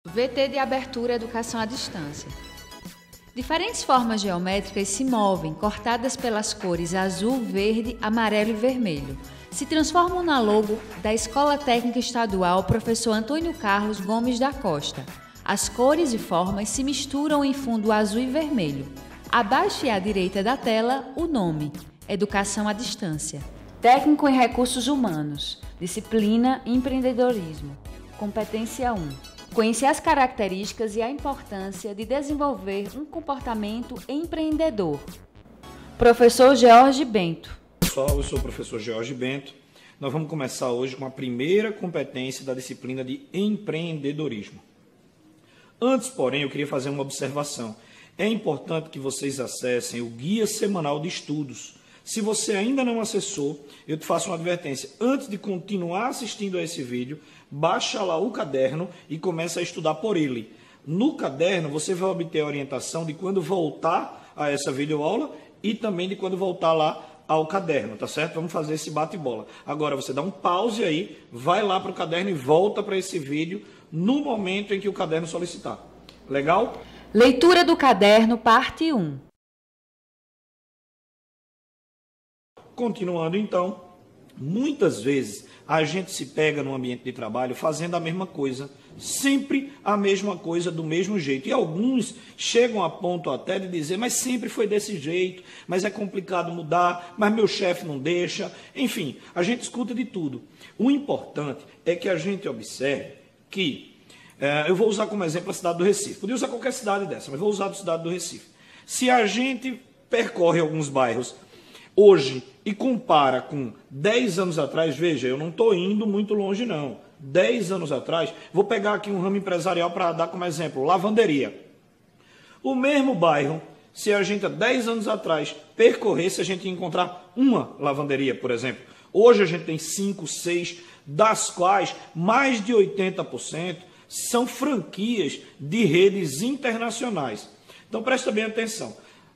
VT de abertura Educação à Distância. Diferentes formas geométricas se movem, cortadas pelas cores azul, verde, amarelo e vermelho. Se transformam na logo da Escola Técnica Estadual Professor Antônio Carlos Gomes da Costa. As cores e formas se misturam em fundo azul e vermelho. Abaixo e à direita da tela, o nome: Educação à Distância. Técnico em Recursos Humanos, Disciplina e Empreendedorismo. Competência 1. Conhecer as características e a importância de desenvolver um comportamento empreendedor. Professor Jorge Bento. Pessoal, eu sou o professor Jorge Bento. Nós vamos começar hoje com a primeira competência da disciplina de empreendedorismo. Antes, porém, eu queria fazer uma observação. É importante que vocês acessem o Guia Semanal de Estudos. Se você ainda não acessou, eu te faço uma advertência. Antes de continuar assistindo a esse vídeo, baixa lá o caderno e começa a estudar por ele. No caderno, você vai obter a orientação de quando voltar a essa videoaula e também de quando voltar lá ao caderno, tá certo? Vamos fazer esse bate-bola. Agora, você dá um pause aí, vai lá para o caderno e volta para esse vídeo no momento em que o caderno solicitar. Legal? Leitura do caderno, parte 1. Continuando então, muitas vezes a gente se pega no ambiente de trabalho fazendo a mesma coisa, sempre a mesma coisa do mesmo jeito. E alguns chegam a ponto até de dizer, mas sempre foi desse jeito, mas é complicado mudar, mas meu chefe não deixa. Enfim, a gente escuta de tudo. O importante é que a gente observe que, eu vou usar como exemplo a cidade do Recife. Podia usar qualquer cidade dessa, mas vou usar a cidade do Recife. Se a gente percorre alguns bairros hoje e compara com 10 anos atrás, veja, eu não estou indo muito longe não. 10 anos atrás, vou pegar aqui um ramo empresarial para dar como exemplo, lavanderia. O mesmo bairro, se a gente há 10 anos atrás percorresse, a gente ia encontrar uma lavanderia, por exemplo. Hoje a gente tem 5, 6, das quais mais de 80% são franquias de redes internacionais. Então presta bem atenção.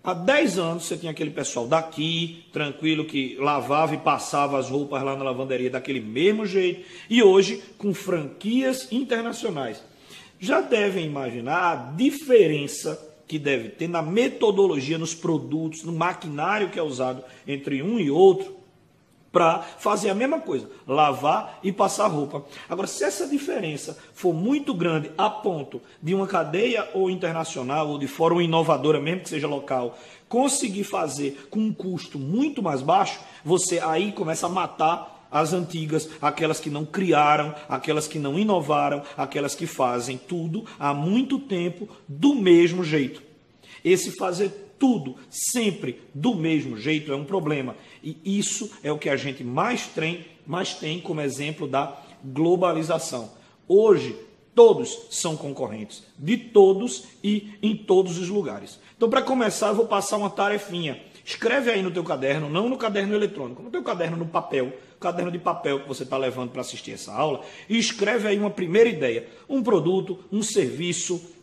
Há 10 anos você tinha aquele pessoal daqui, tranquilo, que lavava e passava as roupas lá na lavanderia daquele mesmo jeito. E hoje, com franquias internacionais. Já devem imaginar a diferença que deve ter na metodologia, nos produtos, no maquinário que é usado entre um e outro para fazer a mesma coisa, lavar e passar roupa. Agora, se essa diferença for muito grande a ponto de uma cadeia ou internacional, ou de fórum inovadora, mesmo que seja local, conseguir fazer com um custo muito mais baixo, você aí começa a matar as antigas, aquelas que não criaram, aquelas que não inovaram, aquelas que fazem tudo há muito tempo do mesmo jeito. Esse fazer tudo sempre do mesmo jeito é um problema. E isso é o que a gente mais tem como exemplo da globalização. Hoje, todos são concorrentes, de todos e em todos os lugares. Então, para começar, eu vou passar uma tarefinha. Escreve aí no teu caderno, não no caderno eletrônico, no teu caderno no papel, caderno de papel que você está levando para assistir essa aula, e escreve aí uma primeira ideia, um produto, um serviço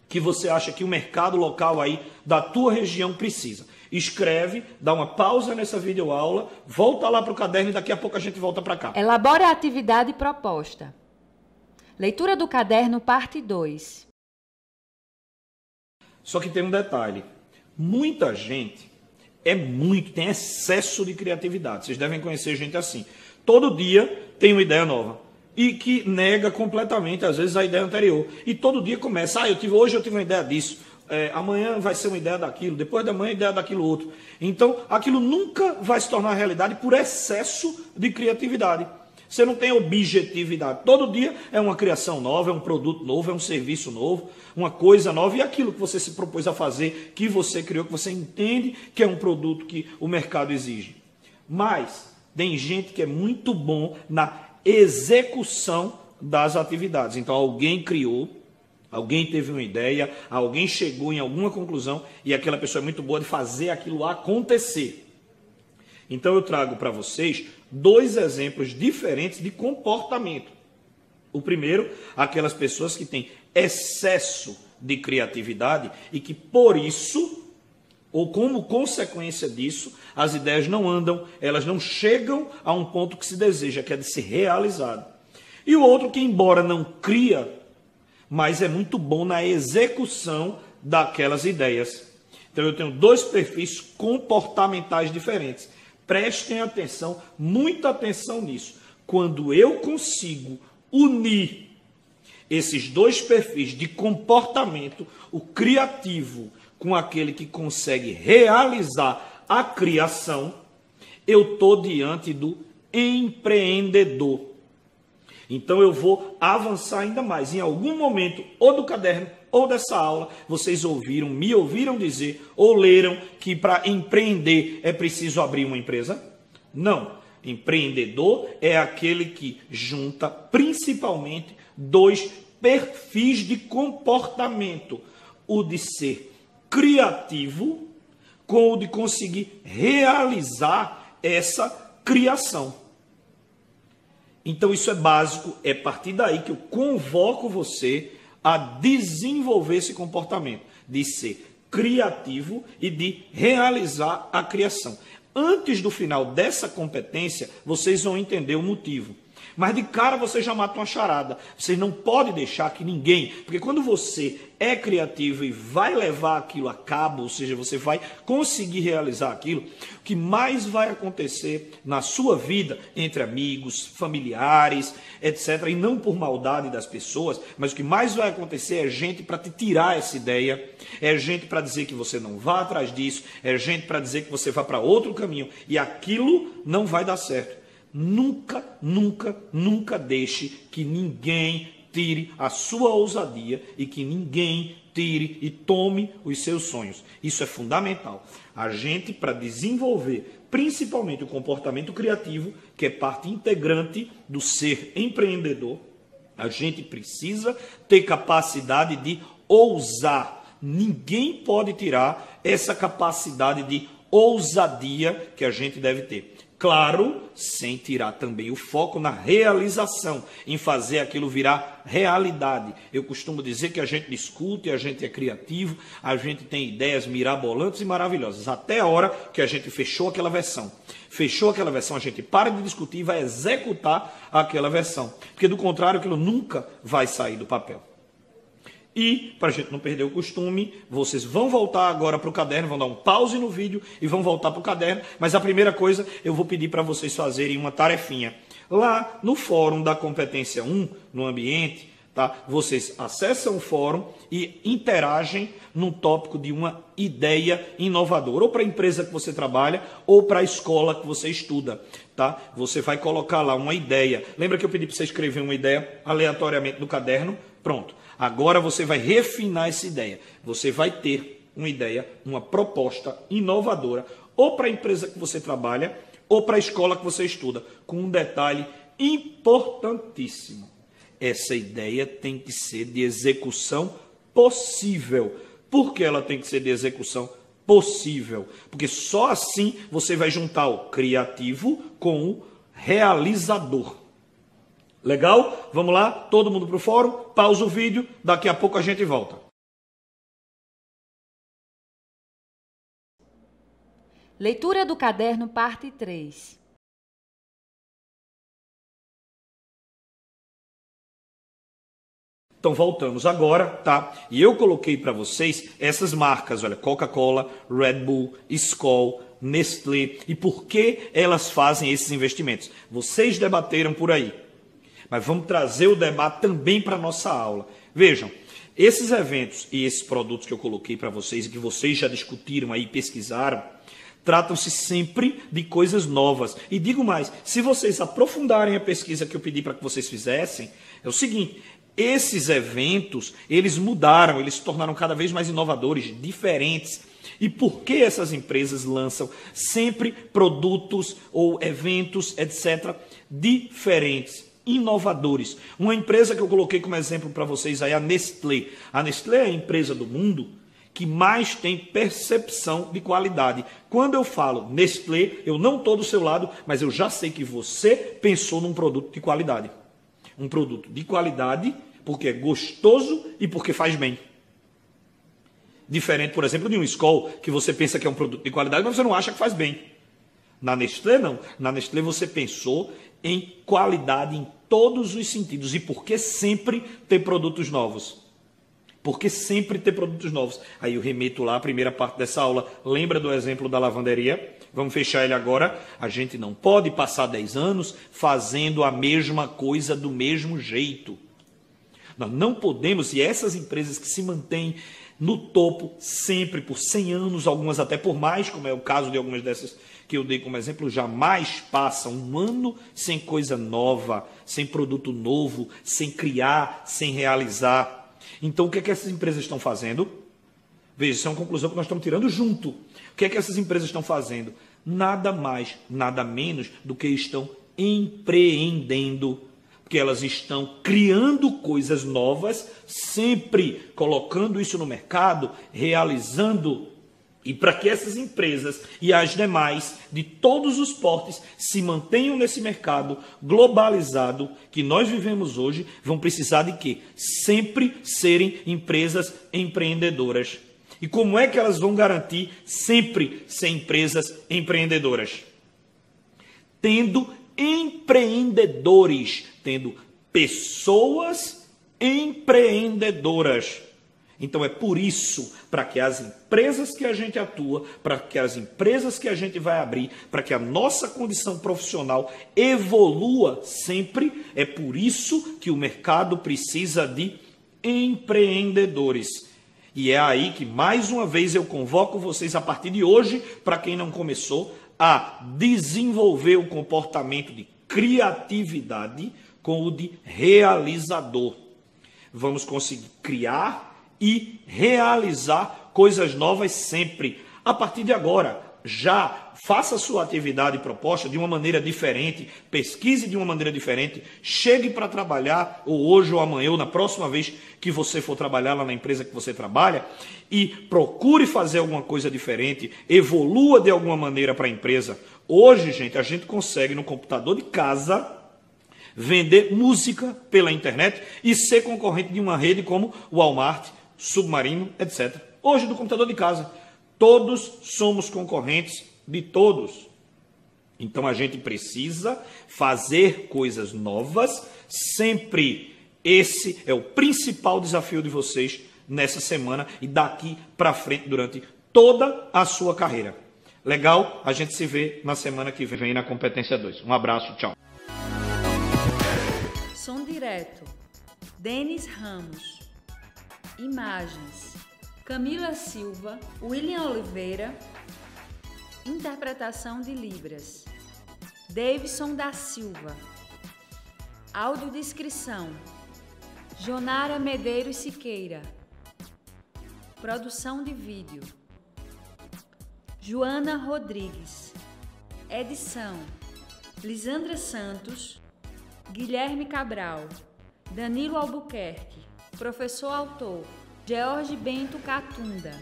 que você acha que o mercado local aí da tua região precisa. Escreve, dá uma pausa nessa videoaula, volta lá para o caderno e daqui a pouco a gente volta para cá. Elabora a atividade proposta. Leitura do caderno, parte 2. Só que tem um detalhe. Muita gente tem excesso de criatividade. Vocês devem conhecer gente assim. Todo dia tem uma ideia nova. E que nega completamente, às vezes, a ideia anterior. E todo dia começa, hoje eu tive uma ideia disso, amanhã vai ser uma ideia daquilo, depois da manhã ideia daquilo outro. Então, aquilo nunca vai se tornar realidade por excesso de criatividade. Você não tem objetividade. Todo dia é uma criação nova, é um produto novo, é um serviço novo, uma coisa nova. E aquilo que você se propôs a fazer, que você criou, que você entende que é um produto que o mercado exige. Mas tem gente que é muito bom na execução das atividades. Então, alguém criou, alguém teve uma ideia, alguém chegou em alguma conclusão e aquela pessoa é muito boa de fazer aquilo acontecer. Então, eu trago para vocês 2 exemplos diferentes de comportamento. O primeiro, aquelas pessoas que têm excesso de criatividade e que, por isso, ou como consequência disso, as ideias não andam, elas não chegam a um ponto que se deseja, que é de ser realizado. E o outro que, embora não cria, mas é muito bom na execução daquelas ideias. Então eu tenho dois perfis comportamentais diferentes. Prestem atenção, muita atenção nisso. Quando eu consigo unir esses dois perfis de comportamento, o criativo com aquele que consegue realizar a criação, eu estou diante do empreendedor. Então eu vou avançar ainda mais. Em algum momento, ou do caderno, ou dessa aula, vocês me ouviram dizer, ou leram que para empreender é preciso abrir uma empresa? Não. Empreendedor é aquele que junta principalmente dois perfis de comportamento. O de ser criativo com o de conseguir realizar essa criação. Então isso é básico, é a partir daí que eu convoco você a desenvolver esse comportamento, de ser criativo e de realizar a criação. Antes do final dessa competência, vocês vão entender o motivo. Mas de cara você já mata uma charada. Você não pode deixar que ninguém... Porque quando você é criativo e vai levar aquilo a cabo, ou seja, você vai conseguir realizar aquilo, o que mais vai acontecer na sua vida, entre amigos, familiares, etc., e não por maldade das pessoas, mas o que mais vai acontecer é gente para te tirar essa ideia, é gente para dizer que você não vá atrás disso, é gente para dizer que você vá para outro caminho, e aquilo não vai dar certo. Nunca, nunca, nunca deixe que ninguém tire a sua ousadia e que ninguém tire e tome os seus sonhos. Isso é fundamental. A gente, para desenvolver principalmente o comportamento criativo, que é parte integrante do ser empreendedor, a gente precisa ter capacidade de ousar. Ninguém pode tirar essa capacidade de ousadia que a gente deve ter. Claro, sem tirar também o foco na realização, em fazer aquilo virar realidade. Eu costumo dizer que a gente discute, a gente é criativo, a gente tem ideias mirabolantes e maravilhosas, até a hora que a gente fechou aquela versão. Fechou aquela versão, a gente para de discutir e vai executar aquela versão. Porque do contrário, aquilo nunca vai sair do papel. E, para a gente não perder o costume, vocês vão voltar agora para o caderno, vão dar um pause no vídeo e vão voltar para o caderno. Mas a primeira coisa, eu vou pedir para vocês fazerem uma tarefinha. Lá no fórum da competência 1, no ambiente, tá? Vocês acessam o fórum e interagem num tópico de uma ideia inovadora. Ou para a empresa que você trabalha, ou para a escola que você estuda. Tá? Você vai colocar lá uma ideia. Lembra que eu pedi para você escrever uma ideia aleatoriamente no caderno? Pronto. Agora você vai refinar essa ideia. Você vai ter uma ideia, uma proposta inovadora, ou para a empresa que você trabalha, ou para a escola que você estuda, com um detalhe importantíssimo. Essa ideia tem que ser de execução possível. Por que ela tem que ser de execução possível? Porque só assim você vai juntar o criativo com o realizador. Legal? Vamos lá? Todo mundo para o fórum? Pausa o vídeo, daqui a pouco a gente volta. Leitura do caderno, parte 3. Então voltamos agora, tá? E eu coloquei para vocês essas marcas, olha, Coca-Cola, Red Bull, Skol, Nestlé, e por que elas fazem esses investimentos. Vocês debateram por aí, mas vamos trazer o debate também para a nossa aula. Vejam, esses eventos e esses produtos que eu coloquei para vocês, e que vocês já discutiram aí, pesquisaram, tratam-se sempre de coisas novas. E digo mais, se vocês aprofundarem a pesquisa que eu pedi para que vocês fizessem, é o seguinte: esses eventos, eles mudaram, eles se tornaram cada vez mais inovadores, diferentes. E por que essas empresas lançam sempre produtos ou eventos, etc., diferentes, inovadores? Uma empresa que eu coloquei como exemplo para vocês aí, a Nestlé. A Nestlé é a empresa do mundo que mais tem percepção de qualidade. Quando eu falo Nestlé, eu não estou do seu lado, mas eu já sei que você pensou num produto de qualidade. Um produto de qualidade porque é gostoso e porque faz bem. Diferente, por exemplo, de um Skol, que você pensa que é um produto de qualidade, mas você não acha que faz bem. Na Nestlé, não. Na Nestlé você pensou em qualidade em todos os sentidos. E por que sempre ter produtos novos? porque sempre tem produtos novos. Aí eu remeto lá a primeira parte dessa aula. Lembra do exemplo da lavanderia? Vamos fechar ele agora. A gente não pode passar 10 anos fazendo a mesma coisa do mesmo jeito. Nós não podemos, e essas empresas que se mantêm no topo sempre por 100 anos, algumas até por mais, como é o caso de algumas dessas que eu dei como exemplo, jamais passam um ano sem coisa nova, sem produto novo, sem criar, sem realizar. Então, o que é que essas empresas estão fazendo? Veja, isso é uma conclusão que nós estamos tirando junto. O que é que essas empresas estão fazendo? Nada mais, nada menos do que estão empreendendo. Porque elas estão criando coisas novas, sempre colocando isso no mercado, realizando. E para que essas empresas e as demais, de todos os portes, se mantenham nesse mercado globalizado que nós vivemos hoje, vão precisar de quê? Sempre serem empresas empreendedoras. E como é que elas vão garantir sempre ser empresas empreendedoras? Tendo empreendedores, tendo pessoas empreendedoras. Então é por isso, para que as empresas que a gente atua, para que as empresas que a gente vai abrir, para que a nossa condição profissional evolua sempre, é por isso que o mercado precisa de empreendedores. E é aí que, mais uma vez, eu convoco vocês, a partir de hoje, para quem não começou, a desenvolver o comportamento de criatividade com o de realizador. Vamos conseguir criar e realizar coisas novas sempre. A partir de agora, já faça a sua atividade proposta de uma maneira diferente, pesquise de uma maneira diferente, chegue para trabalhar, ou hoje ou amanhã, ou na próxima vez que você for trabalhar lá na empresa que você trabalha, e procure fazer alguma coisa diferente, evolua de alguma maneira para a empresa. Hoje, gente, a gente consegue no computador de casa vender música pela internet e ser concorrente de uma rede como o Walmart, Submarino, etc. Hoje, do computador de casa, todos somos concorrentes de todos. Então, a gente precisa fazer coisas novas sempre. Esse é o principal desafio de vocês nessa semana e daqui para frente durante toda a sua carreira. Legal? A gente se vê na semana que vem na Competência 2. Um abraço, tchau. Som direto, Denis Ramos. Imagens, Camila Silva, William Oliveira. Interpretação de Libras, Davidson da Silva. Audiodescrição, Jonara Medeiros Siqueira. Produção de vídeo, Joana Rodrigues. Edição, Lisandra Santos, Guilherme Cabral, Danilo Albuquerque. Professor autor, George Bento Catunda.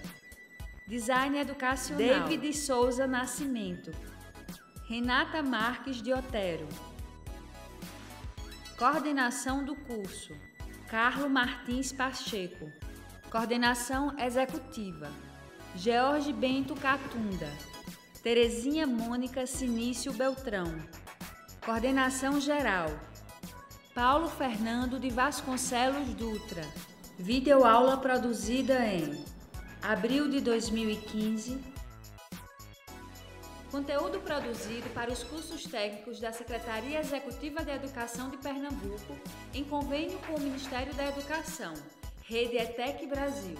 Design educacional, David Souza Nascimento. Renata Marques de Otero. Coordenação do curso, Carlos Martins Pacheco. Coordenação executiva, George Bento Catunda. Terezinha Mônica Sinício Beltrão. Coordenação geral, Paulo Fernando de Vasconcelos Dutra. Videoaula produzida em abril de 2015. Conteúdo produzido para os cursos técnicos da Secretaria Executiva de Educação de Pernambuco, em convênio com o Ministério da Educação, Rede ETEC Brasil.